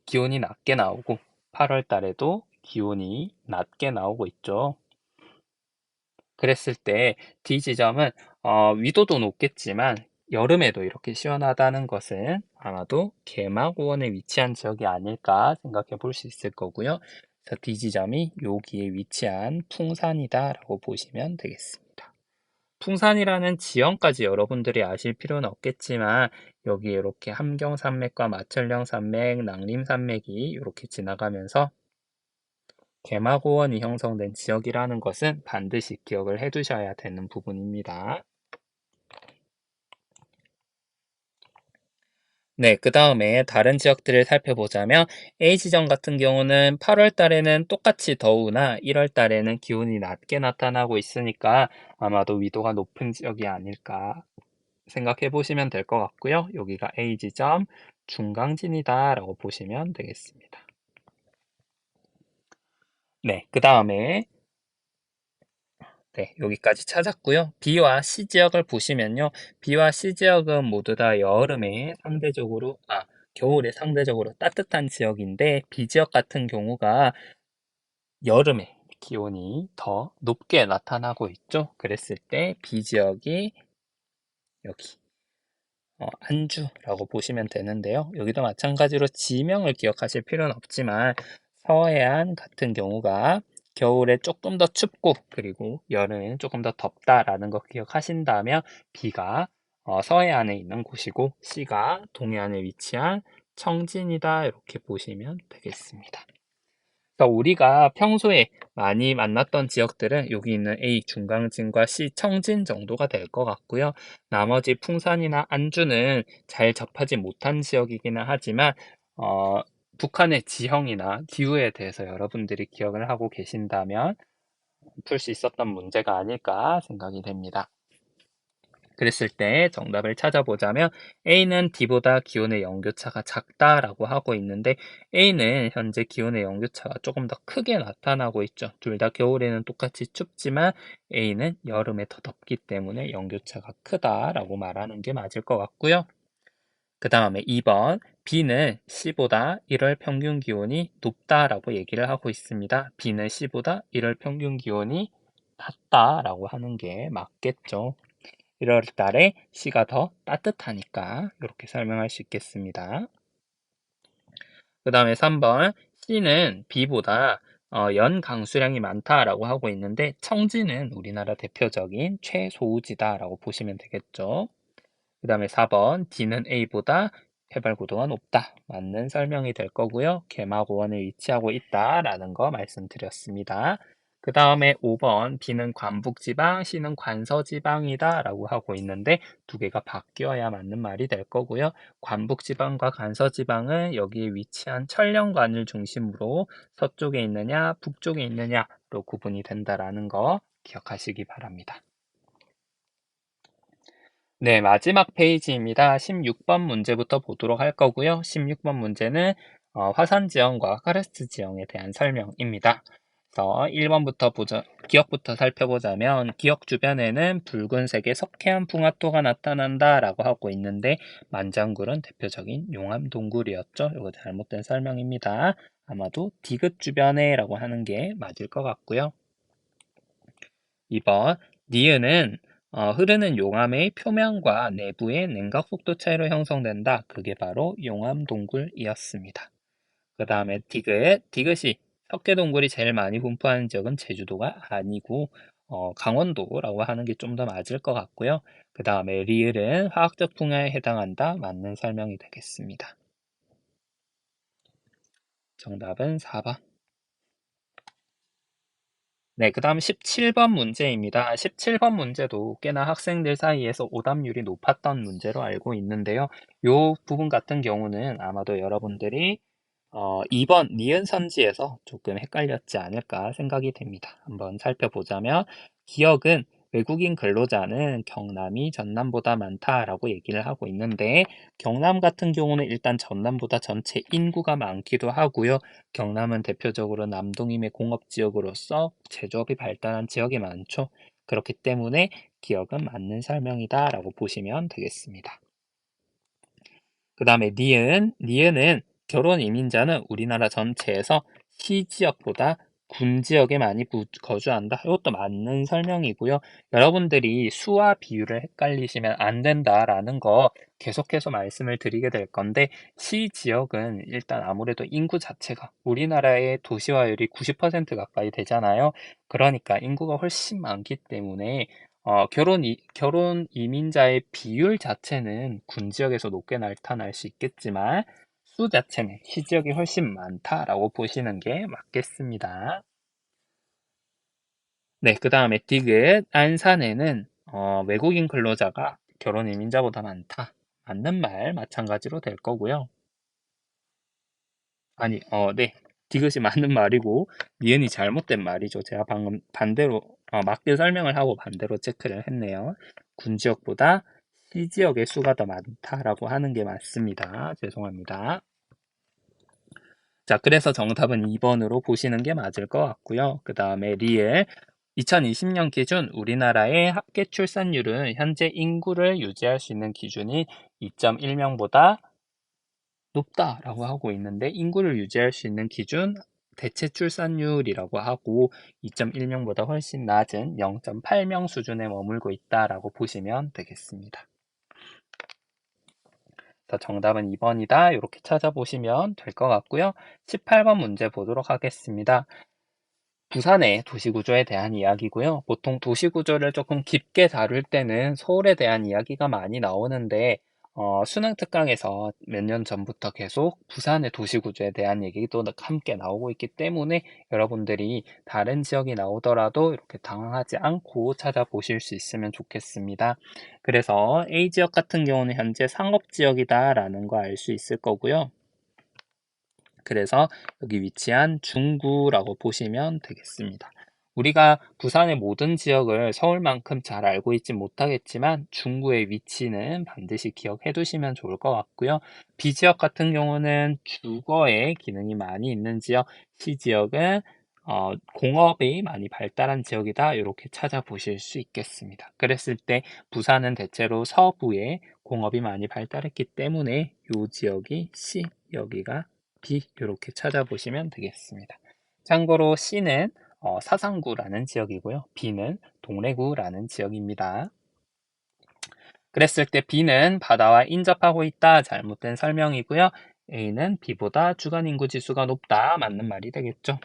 기온이 낮게 나오고 8월 달에도 기온이 낮게 나오고 있죠. 그랬을 때 D 지점은 위도도 높겠지만 여름에도 이렇게 시원하다는 것은 아마도 개마고원에 위치한 지역이 아닐까 생각해 볼 수 있을 거고요. 그래서 D 지점이 여기에 위치한 풍산이다라고 보시면 되겠습니다. 풍산이라는 지형까지 여러분들이 아실 필요는 없겠지만 여기에 이렇게 함경산맥과 마천령산맥, 낭림산맥이 이렇게 지나가면서 개마고원이 형성된 지역이라는 것은 반드시 기억을 해두셔야 되는 부분입니다. 네, 그 다음에 다른 지역들을 살펴보자면 A지점 같은 경우는 8월 달에는 똑같이 더우나 1월 달에는 기온이 낮게 나타나고 있으니까 아마도 위도가 높은 지역이 아닐까 생각해 보시면 될 것 같고요. 여기가 A지점 중강진이다 라고 보시면 되겠습니다. 네, 그 다음에 네, 여기까지 찾았고요. B와 C 지역을 보시면요. B와 C 지역은 모두 다 겨울에 상대적으로 따뜻한 지역인데 B 지역 같은 경우가 여름에 기온이 더 높게 나타나고 있죠. 그랬을 때 B 지역이 여기 안주라고 보시면 되는데요. 여기도 마찬가지로 지명을 기억하실 필요는 없지만 서해안 같은 경우가 겨울에 조금 더 춥고 그리고 여름에는 조금 더 덥다라는 거 기억하신다면 B가 서해안에 있는 곳이고 C가 동해안에 위치한 청진이다 이렇게 보시면 되겠습니다. 그러니까 우리가 평소에 많이 만났던 지역들은 여기 있는 A 중강진과 C 청진 정도가 될 것 같고요. 나머지 풍산이나 안주는 잘 접하지 못한 지역이기는 하지만 북한의 지형이나 기후에 대해서 여러분들이 기억을 하고 계신다면 풀 수 있었던 문제가 아닐까 생각이 됩니다. 그랬을 때 정답을 찾아보자면 A는 D보다 기온의 연교차가 작다라고 하고 있는데 A는 현재 기온의 연교차가 조금 더 크게 나타나고 있죠. 둘 다 겨울에는 똑같이 춥지만 A는 여름에 더 덥기 때문에 연교차가 크다라고 말하는 게 맞을 것 같고요. 그 다음에 2번 B는 C보다 1월 평균 기온이 높다라고 얘기를 하고 있습니다. B는 C보다 1월 평균 기온이 낮다라고 하는 게 맞겠죠. 1월 달에 C가 더 따뜻하니까 이렇게 설명할 수 있겠습니다. 그 다음에 3번 C는 B보다 연 강수량이 많다라고 하고 있는데 청진은 우리나라 대표적인 최소우지다라고 보시면 되겠죠. 그 다음에 4번 D는 A보다 해발 고도가 높다. 맞는 설명이 될 거고요. 개마고원에 위치하고 있다라는 거 말씀드렸습니다. 그 다음에 5번 B는 관북지방, C는 관서지방이다 라고 하고 있는데 두 개가 바뀌어야 맞는 말이 될 거고요. 관북지방과 관서지방은 여기에 위치한 천령관을 중심으로 서쪽에 있느냐 북쪽에 있느냐로 구분이 된다라는 거 기억하시기 바랍니다. 네, 마지막 페이지입니다. 16번 문제부터 보도록 할 거고요. 16번 문제는 화산 지형과 카르스트 지형에 대한 설명입니다. 그래서 1번부터 기억부터 살펴보자면 기억 주변에는 붉은색의 석회암 풍화토가 나타난다 라고 하고 있는데 만장굴은 대표적인 용암동굴이었죠. 이거 잘못된 설명입니다. 아마도 디귿 주변에 라고 하는 게 맞을 것 같고요. 2번 니은은 흐르는 용암의 표면과 내부의 냉각 속도 차이로 형성된다. 그게 바로 용암동굴이었습니다. 그 다음에 디귿이 석회동굴이 제일 많이 분포하는 지역은 제주도가 아니고 강원도라고 하는 게 좀 더 맞을 것 같고요. 그 다음에 리을은 화학적 풍화에 해당한다. 맞는 설명이 되겠습니다. 정답은 4번. 네, 그 다음 17번 문제입니다. 17번 문제도 꽤나 학생들 사이에서 오답률이 높았던 문제로 알고 있는데요. 이 부분 같은 경우는 아마도 여러분들이 2번 니은 선지에서 조금 헷갈렸지 않을까 생각이 됩니다. 한번 살펴보자면 기억은 외국인 근로자는 경남이 전남보다 많다라고 얘기를 하고 있는데 경남 같은 경우는 일단 전남보다 전체 인구가 많기도 하고요. 경남은 대표적으로 남동임의 공업지역으로서 제조업이 발달한 지역이 많죠. 그렇기 때문에 기억은 맞는 설명이다 라고 보시면 되겠습니다. 그 다음에 니은은 결혼 이민자는 우리나라 전체에서 시지역보다 군지역에 많이 거주한다. 이것도 맞는 설명이고요. 여러분들이 수와 비율을 헷갈리시면 안 된다라는 거 계속해서 말씀을 드리게 될 건데 시지역은 일단 아무래도 인구 자체가 우리나라의 도시화율이 90% 가까이 되잖아요. 그러니까 인구가 훨씬 많기 때문에 결혼 이민자의 비율 자체는 군지역에서 높게 나타날 수 있겠지만 수 자체는 시지역이 훨씬 많다라고 보시는 게 맞겠습니다. 네, 그 다음에 디귿 안산에는 외국인 근로자가 결혼 이민자보다 많다. 맞는 말 마찬가지로 될 거고요. 아니, 네. 디귿이 맞는 말이고 니은이 잘못된 말이죠. 제가 방금 반대로 맞게 설명을 하고 반대로 체크를 했네요. 군지역보다 시지역의 수가 더 많다라고 하는 게 맞습니다. 죄송합니다. 자, 그래서 정답은 2번으로 보시는 게 맞을 것 같고요. 그 다음에 리을 2020년 기준 우리나라의 합계 출산율은 현재 인구를 유지할 수 있는 기준이 2.1명보다 높다라고 하고 있는데 인구를 유지할 수 있는 기준 대체 출산율이라고 하고 2.1명보다 훨씬 낮은 0.8명 수준에 머물고 있다라고 보시면 되겠습니다. 정답은 2번이다. 이렇게 찾아보시면 될 것 같고요. 18번 문제 보도록 하겠습니다. 부산의 도시구조에 대한 이야기고요. 보통 도시구조를 조금 깊게 다룰 때는 서울에 대한 이야기가 많이 나오는데 수능 특강에서 몇 년 전부터 계속 부산의 도시구조에 대한 얘기도 함께 나오고 있기 때문에 여러분들이 다른 지역이 나오더라도 이렇게 당황하지 않고 찾아보실 수 있으면 좋겠습니다. 그래서 A지역 같은 경우는 현재 상업지역이다라는 거 알 수 있을 거고요. 그래서 여기 위치한 중구라고 보시면 되겠습니다. 우리가 부산의 모든 지역을 서울만큼 잘 알고 있지 못하겠지만 중구의 위치는 반드시 기억해 두시면 좋을 것 같고요. B지역 같은 경우는 주거의 기능이 많이 있는 지역, C지역은 공업이 많이 발달한 지역이다. 이렇게 찾아보실 수 있겠습니다. 그랬을 때 부산은 대체로 서부에 공업이 많이 발달했기 때문에 이 지역이 C, 여기가 B 이렇게 찾아보시면 되겠습니다. 참고로 C는 사상구라는 지역이고요. B는 동래구라는 지역입니다. 그랬을 때 B는 바다와 인접하고 있다. 잘못된 설명이고요. A는 B보다 주간인구 지수가 높다. 맞는 말이 되겠죠.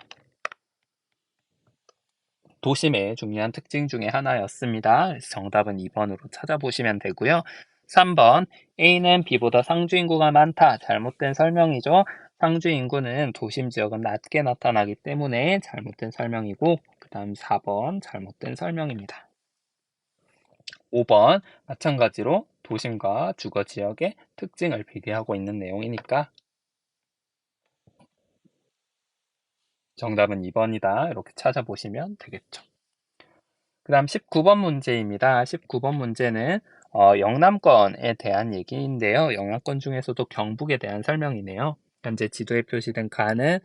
도심의 중요한 특징 중에 하나였습니다. 그래서 정답은 2번으로 찾아보시면 되고요. 3번 A는 B보다 상주 인구가 많다. 잘못된 설명이죠. 상주 인구는 도심 지역은 낮게 나타나기 때문에 잘못된 설명이고 그 다음 4번 잘못된 설명입니다. 5번 마찬가지로 도심과 주거 지역의 특징을 비교하고 있는 내용이니까 정답은 2번이다. 이렇게 찾아보시면 되겠죠. 그 다음 19번 문제입니다. 19번 문제는 영남권에 대한 얘기인데요. 영남권 중에서도 경북에 대한 설명이네요. 현재 지도에 표시된 가는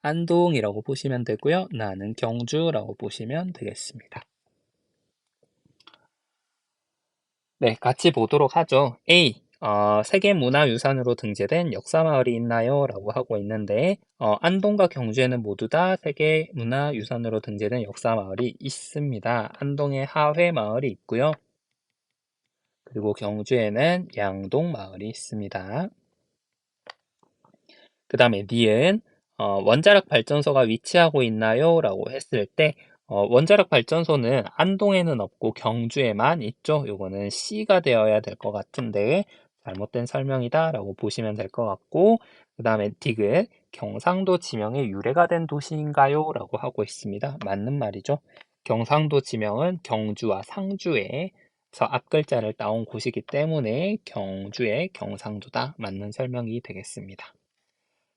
안동이라고 보시면 되고요. 나는 경주라고 보시면 되겠습니다. 네, 같이 보도록 하죠. A. 세계문화유산으로 등재된 역사마을이 있나요? 라고 하고 있는데, 안동과 경주에는 모두 다 세계문화유산으로 등재된 역사마을이 있습니다. 안동에 하회마을이 있고요. 그리고 경주에는 양동마을이 있습니다. 그 다음에 니은, 원자력 발전소가 위치하고 있나요? 라고 했을 때, 원자력 발전소는 안동에는 없고 경주에만 있죠. 요거는 C가 되어야 될 것 같은데 잘못된 설명이다 라고 보시면 될 것 같고, 그 다음에 디귿, 경상도 지명의 유래가 된 도시인가요? 라고 하고 있습니다. 맞는 말이죠. 경상도 지명은 경주와 상주에서 앞글자를 따온 곳이기 때문에 경주의 경상도다. 맞는 설명이 되겠습니다.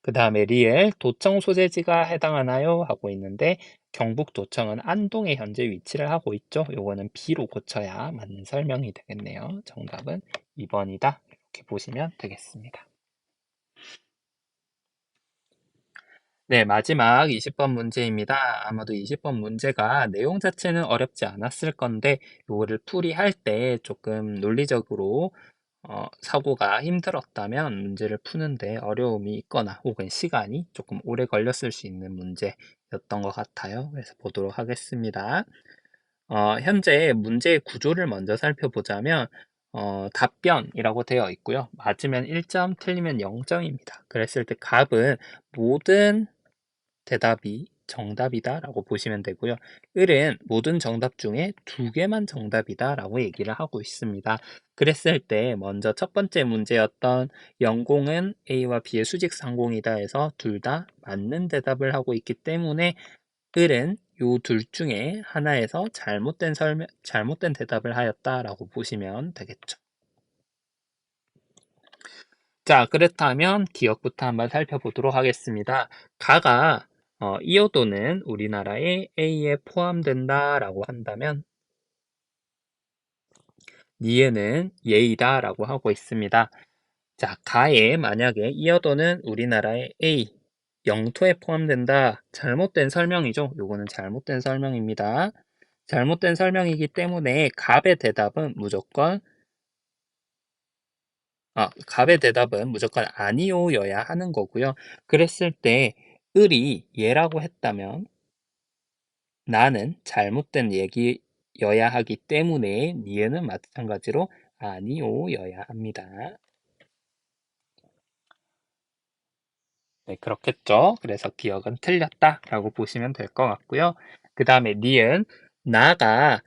그 다음에 리엘, 도청 소재지가 해당하나요? 하고 있는데 경북도청은 안동에 현재 위치를 하고 있죠. 요거는 B로 고쳐야 맞는 설명이 되겠네요. 정답은 2번이다. 이렇게 보시면 되겠습니다. 네, 마지막 20번 문제입니다. 아마도 20번 문제가 내용 자체는 어렵지 않았을 건데 요거를 풀이할 때 조금 논리적으로 사고가 힘들었다면 문제를 푸는데 어려움이 있거나 혹은 시간이 조금 오래 걸렸을 수 있는 문제였던 것 같아요. 그래서 보도록 하겠습니다. 현재 문제의 구조를 먼저 살펴보자면 답변이라고 되어 있고요. 맞으면 1점, 틀리면 0점입니다. 그랬을 때 답은 모든 대답이 정답이다 라고 보시면 되고요. 을은 모든 정답 중에 2개만 정답이다 라고 얘기를 하고 있습니다. 그랬을 때 먼저 첫 번째 문제였던 영공은 A와 B의 수직 상공이다 해서 둘 다 맞는 대답을 하고 있기 때문에 을은 요 둘 중에 하나에서 잘못된 대답을 하였다 라고 보시면 되겠죠. 자, 그렇다면 기억부터 한번 살펴보도록 하겠습니다. 가가 이어도는 우리나라의 A에 포함된다라고 한다면 니은은 예이다라고 하고 있습니다. 자, 가에 만약에 이어도는 우리나라의 A 영토에 포함된다. 잘못된 설명이죠. 요거는 잘못된 설명입니다. 잘못된 설명이기 때문에 갑의 대답은 무조건 갑의 대답은 무조건 아니오여야 하는 거고요. 그랬을 때 을이 예라고 했다면 나는 잘못된 얘기여야 하기 때문에 니은은 마찬가지로 아니오여야 합니다. 네, 그렇겠죠. 그래서 기억은 틀렸다라고 보시면 될 것 같고요. 그 다음에 니은 나가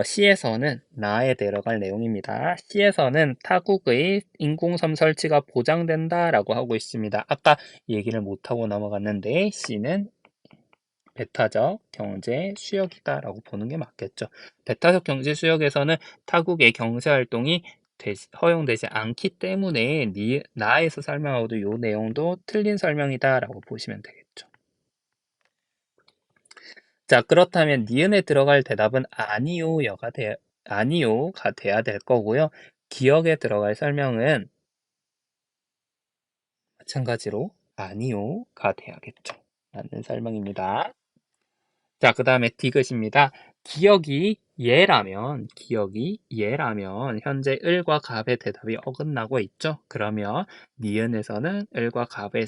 시에서는 나에 들어갈 내용입니다. 시에서는 타국의 인공섬 설치가 보장된다라고 하고 있습니다. 아까 얘기를 못하고 넘어갔는데 C는 배타적 경제 수역이다라고 보는 게 맞겠죠. 배타적 경제 수역에서는 타국의 경제 활동이 허용되지 않기 때문에 나에서 설명하고도 이 내용도 틀린 설명이다라고 보시면 되겠죠. 자, 그렇다면 니은에 들어갈 대답은 아니요가 돼야 될 거고요. 기억에 들어갈 설명은 마찬가지로 아니요가 돼야겠죠. 맞는 설명입니다. 자, 그 다음에 디귿입니다. 기억이 예라면 현재 을과 갑의 대답이 어긋나고 있죠. 그러면 니은에서는 을과 갑의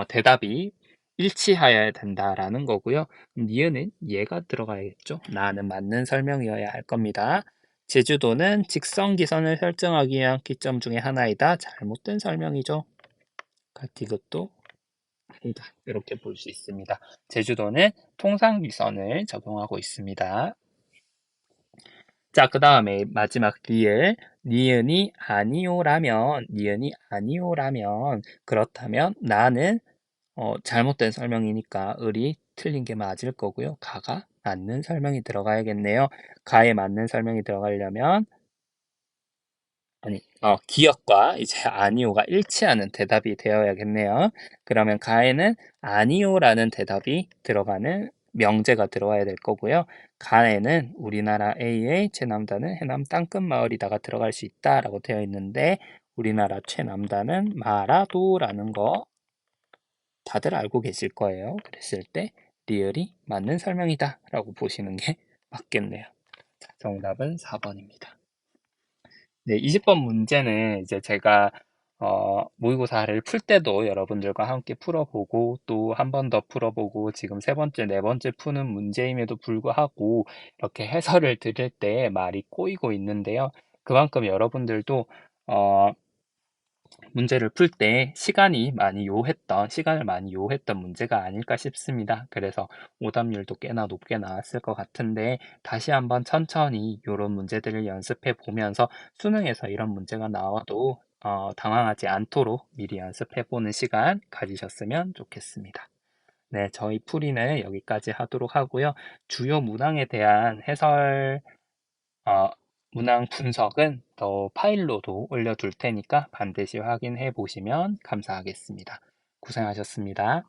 대답이 일치하여야 된다라는 거고요. 니은은 예가 들어가야겠죠. 나는 맞는 설명이어야 할 겁니다. 제주도는 직선기선을 설정하기 위한 기점 중에 하나이다. 잘못된 설명이죠. 디귿도 아니다. 이렇게 볼 수 있습니다. 제주도는 통상위선을 적용하고 있습니다. 자, 그 다음에 마지막 니은이 아니오라면 그렇다면 나는 잘못된 설명이니까 을이 틀린 게 맞을 거고요. 가가 맞는 설명이 들어가야겠네요. 가에 맞는 설명이 들어가려면 기억과 이제 아니오가 일치하는 대답이 되어야겠네요. 그러면 가에는 아니오라는 대답이 들어가는 명제가 들어와야 될 거고요. 가에는 우리나라 A의 최남단은 해남 땅끝 마을이다가 들어갈 수 있다라고 되어 있는데 우리나라 최남단은 마라도라는 거 다들 알고 계실 거예요. 그랬을 때 리을이 맞는 설명이다 라고 보시는 게 맞겠네요. 자, 정답은 4번입니다. 네, 20번 문제는 이제 제가 모의고사를 풀 때도 여러분들과 함께 풀어보고 또 한 번 더 풀어보고 지금 세 번째, 네 번째 푸는 문제임에도 불구하고 이렇게 해설을 들을 때 말이 꼬이고 있는데요. 그만큼 여러분들도 어, 문제를 풀 때 시간을 많이 요했던 문제가 아닐까 싶습니다. 그래서 오답률도 꽤나 높게 나왔을 것 같은데 다시 한번 천천히 이런 문제들을 연습해 보면서 수능에서 이런 문제가 나와도 당황하지 않도록 미리 연습해 보는 시간 가지셨으면 좋겠습니다. 네, 저희 풀이는 여기까지 하도록 하고요. 주요 문항에 대한 해설 어, 문항 분석은 더 파일로도 올려둘 테니까 반드시 확인해 보시면 감사하겠습니다. 고생하셨습니다.